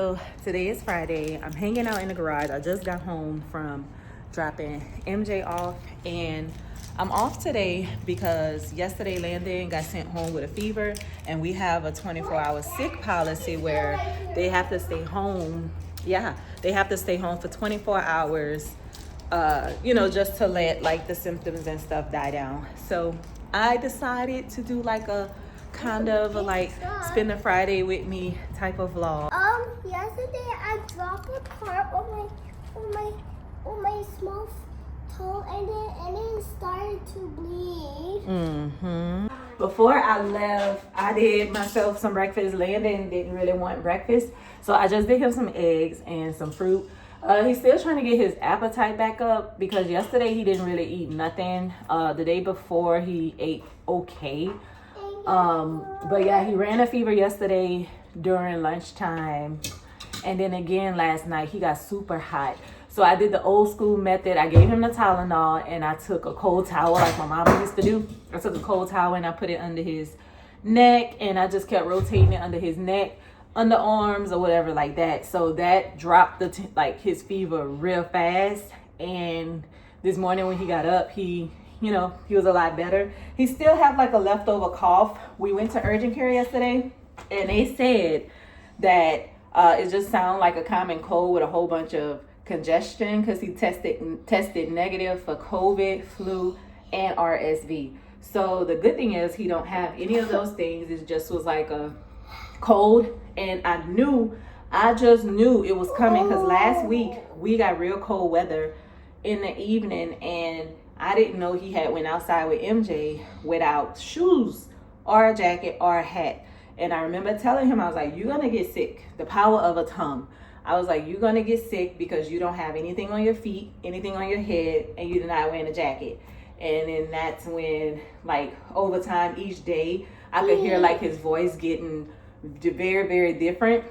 So today is Friday. I'm hanging out in the garage. I just got home from dropping MJ off, and I'm off today because yesterday Landon got sent home with a fever, and we have a 24-hour sick policy where they have to stay home. Yeah, they have to stay home for 24 hours, just to let like the symptoms and stuff die down. So I decided to do like a kind of a like spend the Friday with me type of vlog. Yesterday I dropped a cart on my small toe, and then it started to bleed. Before I left, I did myself some breakfast. Landon didn't really want breakfast, so I just did him some eggs and some fruit. He's still trying to get his appetite back up because yesterday he didn't really eat nothing. The day before he ate okay. But yeah, he ran a fever yesterday during lunchtime, and then again last night he got super hot. So I did the old school method. I gave him the Tylenol, and I took a cold towel like my mama used to do. I took a cold towel and I put it under his neck, and I just kept rotating it under his neck, underarms, or whatever like that. So that dropped his fever real fast. And this morning when he got up, he was a lot better. He still had like a leftover cough. We went to urgent care yesterday, and they said that it just sounded like a common cold with a whole bunch of congestion because he tested negative for COVID, flu, and RSV. So the good thing is he don't have any of those things. It just was like a cold, and I just knew it was coming because last week we got real cold weather in the evening, and I didn't know he had went outside with MJ without shoes or a jacket or a hat. And I remember telling him, I was like, you're gonna get sick. The power of a tongue. I was like, you're gonna get sick because you don't have anything on your feet, anything on your head, and you're not wearing a jacket. And then that's when, like, over time each day, I could hear like his voice getting very, very different.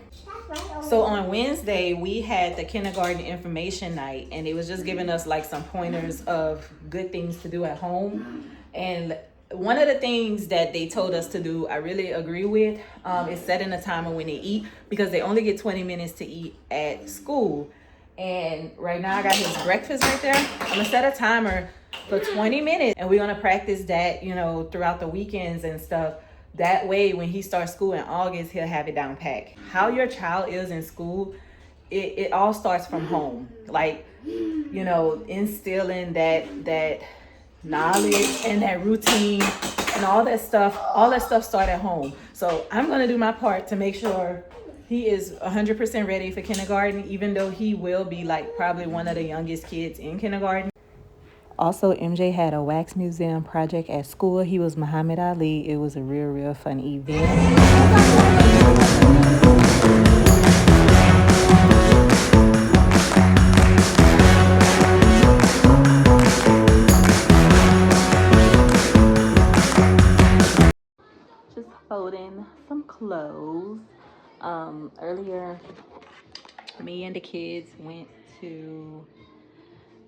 So on Wednesday, we had the kindergarten information night, and it was just giving us like some pointers of good things to do at home. And one of the things that they told us to do, I really agree with, is setting a timer when they eat, because they only get 20 minutes to eat at school. And right now I got his breakfast right there. I'm gonna set a timer for 20 minutes, and we're gonna practice that, throughout the weekends and stuff. That way, when he starts school in August, he'll have it down pat. How your child is in school, it all starts from home. Like, instilling that knowledge and that routine and all that stuff start at home. So I'm gonna do my part to make sure he is 100% ready for kindergarten, even though he will be like probably one of the youngest kids in kindergarten. Also, MJ had a wax museum project at school. He was Muhammad Ali. It was a real fun event. Just folding some clothes. Earlier, me and the kids went to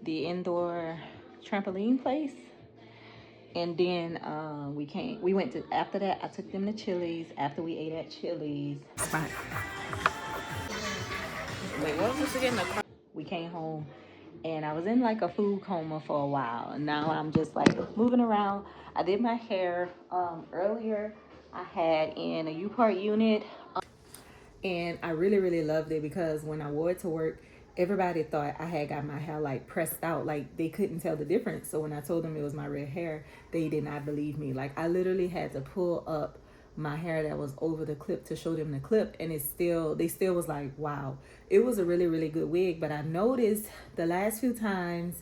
the indoor trampoline place, and then we went to, after that I took them to Chili's. After we ate at Chili's, wait, what was this again? We came home, and I was in like a food coma for a while, and now I'm just like moving around. I did my hair earlier. I had in a U-part unit, and I really loved it because when I wore it to work, everybody thought I had got my hair like pressed out. Like, they couldn't tell the difference. So when I told them it was my red hair, they did not believe me. Like, I literally had to pull up my hair that was over the clip to show them the clip, and they still was like, wow. It was a really good wig. But I noticed the last few times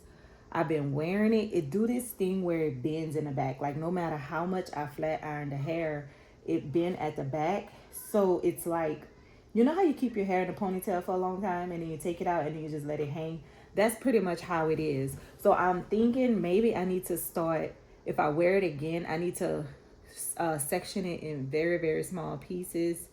I've been wearing it, it do this thing where it bends in the back. Like, no matter how much I flat iron the hair, it bend at the back. So it's like, you know how you keep your hair in a ponytail for a long time and then you take it out and then you just let it hang? That's pretty much how it is. So I'm thinking maybe I need to start, if I wear it again, I need to section it in very small pieces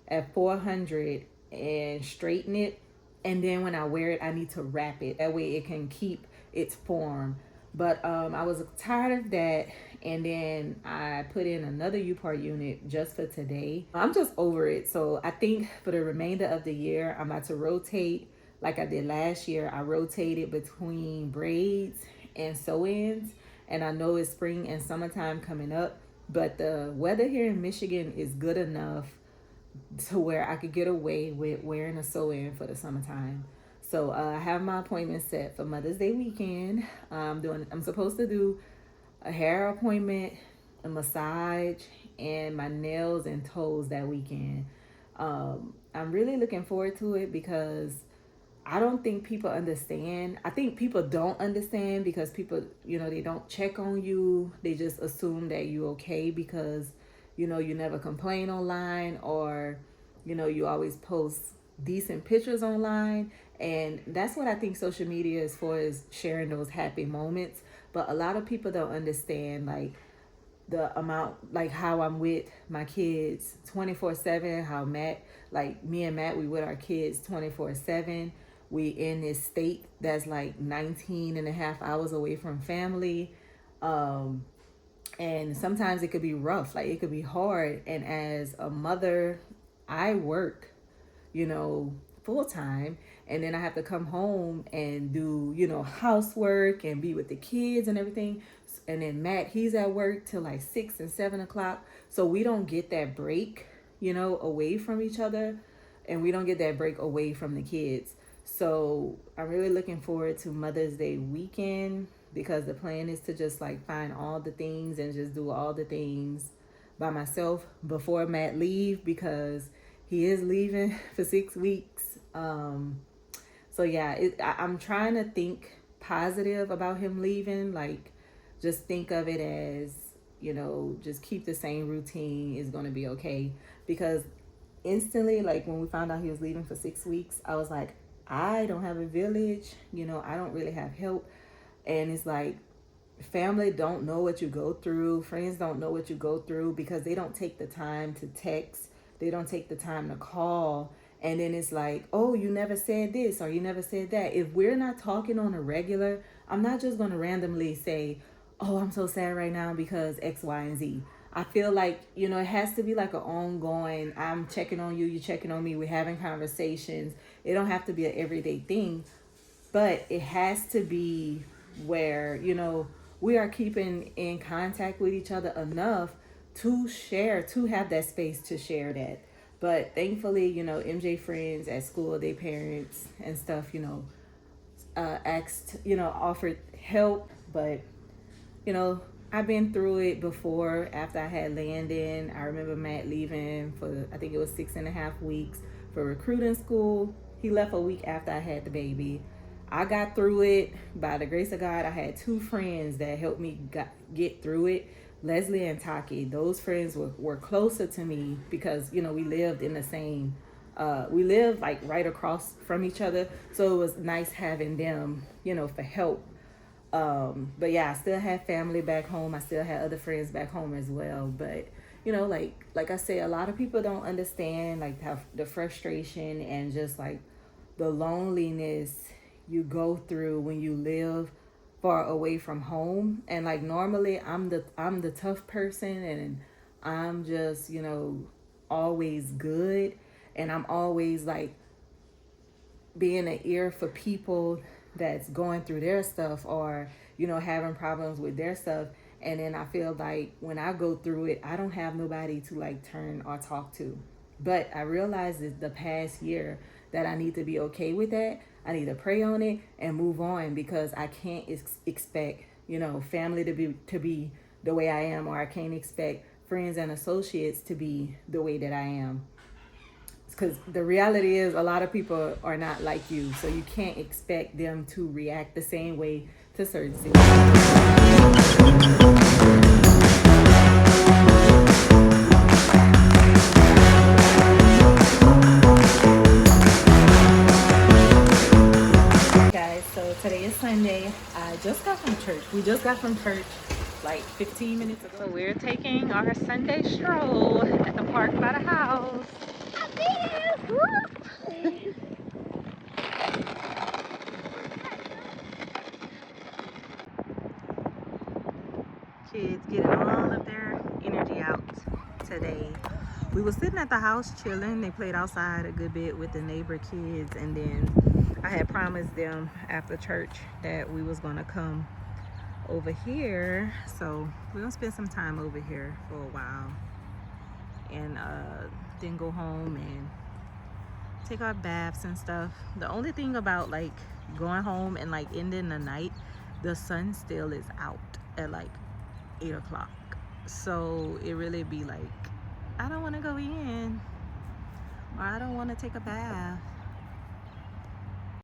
at 400 and straighten it. And then when I wear it, I need to wrap it. That way it can keep its form But I was tired of that, and then I put in another U-Part unit just for today. I'm just over it. So I think for the remainder of the year, I'm about to rotate like I did last year. I rotated between braids and sew-ins, and I know it's spring and summertime coming up, but the weather here in Michigan is good enough to where I could get away with wearing a sew-in for the summertime. So I have my appointment set for Mother's Day weekend. I'm supposed to do a hair appointment, a massage, and my nails and toes that weekend. I'm really looking forward to it because I don't think people understand. I think people don't understand because people, they don't check on you. They just assume that you're okay because, you never complain online, or, you always post decent pictures online. And that's what I think social media is for, is sharing those happy moments. But a lot of people don't understand, like, the amount, like how I'm with my kids 24/7, how me and Matt, we with our kids 24/7. We in this state that's like 19 and a half hours away from family. And sometimes it could be rough, like it could be hard. And as a mother, I work, full time, and then I have to come home and do, housework and be with the kids and everything. And then Matt, he's at work till like 6 and 7 o'clock. So we don't get that break, away from each other, and we don't get that break away from the kids. So I'm really looking forward to Mother's Day weekend, because the plan is to just like find all the things and just do all the things by myself before Matt leave, because he is leaving for 6 weeks. So yeah, I'm trying to think positive about him leaving. Like, just think of it as, just keep the same routine, is going to be okay. Because instantly, like when we found out he was leaving for 6 weeks, I was like, I don't have a village, I don't really have help. And it's like, family don't know what you go through. Friends don't know what you go through, because they don't take the time to text. They don't take the time to call. And then it's like, oh, you never said this or you never said that. If we're not talking on a regular, I'm not just going to randomly say, oh, I'm so sad right now because X, Y, and Z. I feel like, it has to be like an ongoing, I'm checking on you, you checking on me, we're having conversations. It don't have to be an everyday thing, but it has to be where, we are keeping in contact with each other enough to have that space to share that. But thankfully, MJ friends at school, their parents and stuff, asked, offered help. But, I've been through it before. After I had Landon, I remember Matt leaving for, I think it was 6.5 weeks for recruiting school. He left a week after I had the baby. I got through it by the grace of God. I had 2 friends that helped me get through it. Leslie and Taki. Those friends were closer to me because, we lived in the same, we lived like right across from each other. So it was nice having them, for help. But yeah, I still had family back home. I still had other friends back home as well. But, like I say, a lot of people don't understand like how the frustration and just like the loneliness you go through when you live far away from home. And like normally I'm the tough person, and I'm just, always good, and I'm always like being an ear for people that's going through their stuff, or having problems with their stuff. And then I feel like when I go through it, I don't have nobody to like turn or talk to. But I realized that the past year that I need to be okay with that. I need to pray on it and move on, because I can't expect, family to be the way I am, or I can't expect friends and associates to be the way that I am. Because the reality is, a lot of people are not like you, so you can't expect them to react the same way to certain situations. Today is Sunday. I just got from church. We just got from church like 15 minutes ago. So we're taking our Sunday stroll at the park by the house. kids getting all of their energy out today. We were sitting at the house chilling. They played outside a good bit with the neighbor kids, and then I had promised them after church that we was gonna come over here, so we're gonna spend some time over here for a while, and then go home and take our baths and stuff. The only thing about like going home and like ending the night, the sun still is out at like 8 o'clock, so it really be like I don't want to go in, or I don't want to take a bath.